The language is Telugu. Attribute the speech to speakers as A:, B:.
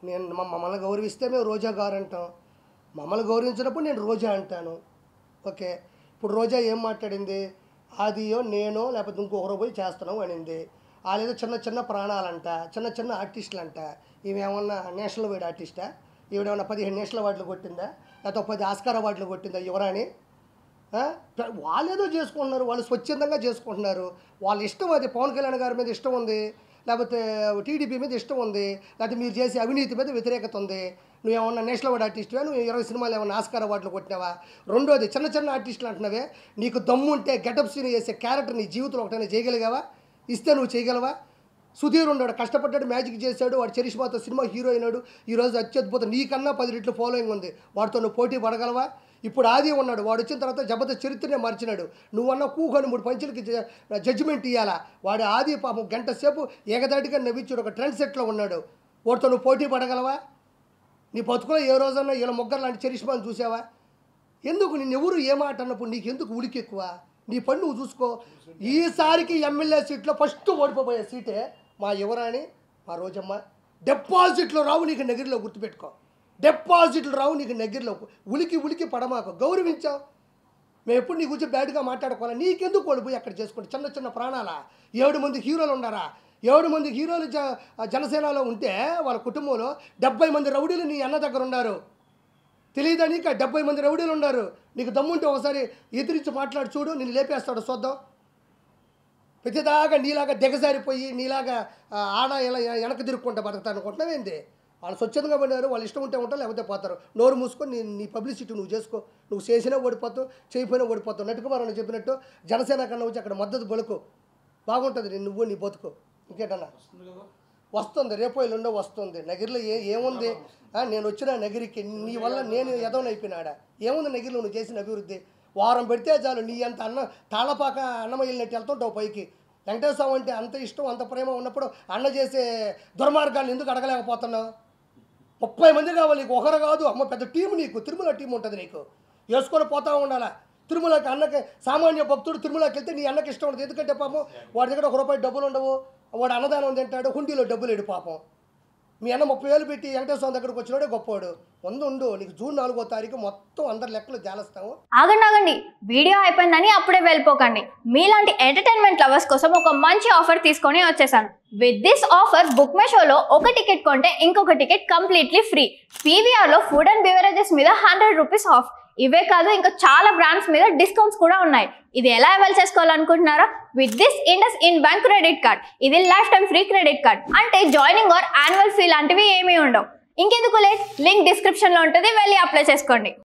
A: నేను మమ్మల్ని గౌరవిస్తే మేము రోజా గారు అంటాం, మమ్మల్ని గౌరవించినప్పుడు నేను రోజా అంటాను. ఓకే, ఇప్పుడు రోజా ఏం మాట్లాడింది? ఆదియో నేనో లేకపోతే ఇంకొకరు పోయి చేస్తున్నాం అనింది. వాళ్ళేదో చిన్న చిన్న ప్రాణాలంట, చిన్న చిన్న ఆర్టిస్టులు అంట. ఈమెమన్నా నేషనల్ వైడ్ ఆర్టిస్టా? ఈవిడేమన్నా 15 నేషనల్ అవార్డులు కొట్టిందా, లేకపోతే 10 ఆస్కార్ అవార్డులు కొట్టిందా యువరాణి? వాళ్ళేదో చేసుకుంటున్నారు, వాళ్ళు స్వచ్ఛందంగా చేసుకుంటున్నారు. వాళ్ళ ఇష్టం. అది పవన్ కళ్యాణ్ గారి మీద ఇష్టం ఉంది, లేకపోతే టీడీపీ మీద ఇష్టం ఉంది, లేకపోతే మీరు చేసే అవినీతి మీద వ్యతిరేకత ఉంది. నువ్వేమన్నా నేషనల్ అవార్డు ఆర్టిస్టువా? నువ్వు 20 సినిమాలు ఏమన్నా ఆస్కార్ అవార్డులు కొట్టినావా? రెండోది, చిన్న చిన్న ఆర్టిస్టులు అంటున్నావే, నీకు దమ్ము ఉంటే గెటప్ సీన్ చేసే క్యారెక్టర్ నీ జీవితంలో ఒకటైనా చేయగలిగావా? ఇస్తే నువ్వు చేయగలవా? సుధీర్ ఉన్నాడు, కష్టపడ్డాడు, మ్యాజిక్ చేశాడు, వాడు చరిష్మాతో సినిమా హీరో అయినాడు, ఈరోజు అత్యద్భుతం, నీకన్నా 10 రెట్లు ఫాలోయింగ్ ఉంది, వాడితో నువ్వు పోటీ పడగలవా? ఇప్పుడు ఆది ఉన్నాడు, వాడు వచ్చిన తర్వాత జబర్దస్త్ చరిత్రనే మార్చినాడు. నువ్వన్నా కూకొని 3 పంచులకి జడ్జిమెంట్ ఇవ్వాలా? వాడు ఆది పాపం గంట సేపు ఏకదాటిగా నవ్వించాడు, ఒక ట్రెండ్ సెట్లో ఉన్నాడు, వాడితో నువ్వు పోటీ పడగలవా? నీ బతుకులో ఏ రోజన్నా ఇలా ముగ్గురు లాంటి చరిష్మాను చూసావా? ఎందుకు నిన్నెవరు ఏ మాట అన్నప్పుడు నీకెందుకు ఉలికి ఎక్కువ? నీ పని నువ్వు చూసుకో. ఈసారికి ఎమ్మెల్యే సీట్లో ఫస్ట్ ఓడిపోయే సీటే మా యువరాణి, మా రోజమ్మ. డిపాజిట్లు రావు నీకు నగిరిలో, గుర్తుపెట్టుకో. డిపాజిట్లు రావు నీకు నగిరిలో. ఉలికి పడమాకు, గౌరవించావు. మేము ఎప్పుడు నీ గురించి బ్యాడ్గా మాట్లాడుకోవాలి. నీకెందుకు ఓడిపోయి అక్కడ చేసుకోండి? చిన్న చిన్న ప్రాణాలా? 7 మంది హీరోలు ఉన్నారా? 7 మంది హీరోలు జనసేనలో ఉంటే వాళ్ళ కుటుంబంలో 70 మంది రౌడీలు నీ అన్న దగ్గర ఉన్నారు. తెలియదా నీకు? 70 మంది రౌడీలు ఉన్నారు. నీకు దమ్ముంటే ఒకసారి ఎదిరించి మాట్లాడి చూడు, నేను లేపేస్తాడు చూద్దాం. ప్రతిదాకా నీలాగా దిగజారిపోయి నీలాగా ఆడ ఇలా వెనక తిరుక్కుంటా బతుకుతా అనుకుంటున్నావు ఏంది? వాళ్ళు స్వచ్ఛందంగా పడినారు, వాళ్ళు ఇష్టం ఉంటే ఉంటారు, లేకపోతే పోతారు. నోరు మూసుకొని నీ పబ్లిసిటీ నువ్వు చేసుకో. నువ్వు చేసినా ఓడిపోతావు, చేయకపోయినా ఓడిపోతావు. నటుకుమారని చెప్పినట్టు జనసేన కన్నా వచ్చి అక్కడ మద్దతు బలుకు, బాగుంటుంది నువ్వు నీ బతుకు. ఇంకేటన్నా వస్తుంది, రేపో ఎల్లుండో వస్తుంది. నగిరిలో ఏముంది? నేను వచ్చిన నగిరికి నీ వల్ల నేను ఎదవనైపోయినాడా? ఏముంది నగిరిలో నువ్వు చేసిన అభివృద్ధి? వారం పెడితే చాలు, నీ అంత తాళపాక అన్నం వెళ్ళినట్టు వెళ్తుంటావు పైకి. వెంకటేశ్వర స్వామి అంటే అంత ఇష్టం, అంత ప్రేమ ఉన్నప్పుడు అన్న చేసే దుర్మార్గాన్ని ఎందుకు అడగలేకపోతున్నావు? 30 మంది కావాలి నీకు, ఒకరు కాదు. అమ్మ పెద్ద టీం నీకు, తిరుమల టీం ఉంటుంది నీకు, వేసుకొని పోతా ఉండాలా. తిరుమలకి అన్నకి సామాన్య భక్తుడు తిరుమలకి వెళ్తే నీ అన్నకి ఇష్టం ఉండదు. ఎందుకంటే పాపం వాడి దగ్గర 1 రూపాయి డబ్బులు ఉండవు, వాడు అన్నదానం తింటాడు, హుండీలో డబ్బులు లేడు పాపం. మీ అన్న 30,000 పెట్టి వెంకటేశ్వర స్వామి దగ్గరకు వచ్చినాడే గొప్పవాడు. ఉండు, నీకు జూన్ 4వ తారీఖు మొత్తం అందరి లెక్కలు జాలస్తాము.
B: ఆగండి, వీడియో అయిపోయిందని అప్పుడే వెళ్ళిపోకండి. మీలాంటి ఎంటర్టైన్మెంట్ లవర్స్ కోసం ఒక మంచి ఆఫర్ తీసుకొని వచ్చేసాను. With this offer book my షోలో ఒక టికెట్ కొంటే ఇంకొక టికెట్ కంప్లీట్లీ ఫ్రీ. పీవీఆర్లో ఫుడ్ అండ్ బెవరేజెస్ మీద 100 రూపీస్ ఆఫ్. ఇవే కాదు, ఇంకా చాలా బ్రాండ్స్ మీద డిస్కౌంట్స్ కూడా ఉన్నాయి. ఇది ఎలా అవైల్ చేసుకోవాలనుకుంటున్నారా? With this IndusInd bank credit card. ఇది lifetime free credit card. అంటే జాయినింగ్ ఆర్ యాన్యువల్ ఫీ లాంటివి ఏమీ ఉండవు. ఇంకెందుకు లేట్, లింక్ డిస్క్రిప్షన్లో ఉంటుంది, వెళ్ళి అప్లై చేసుకోండి.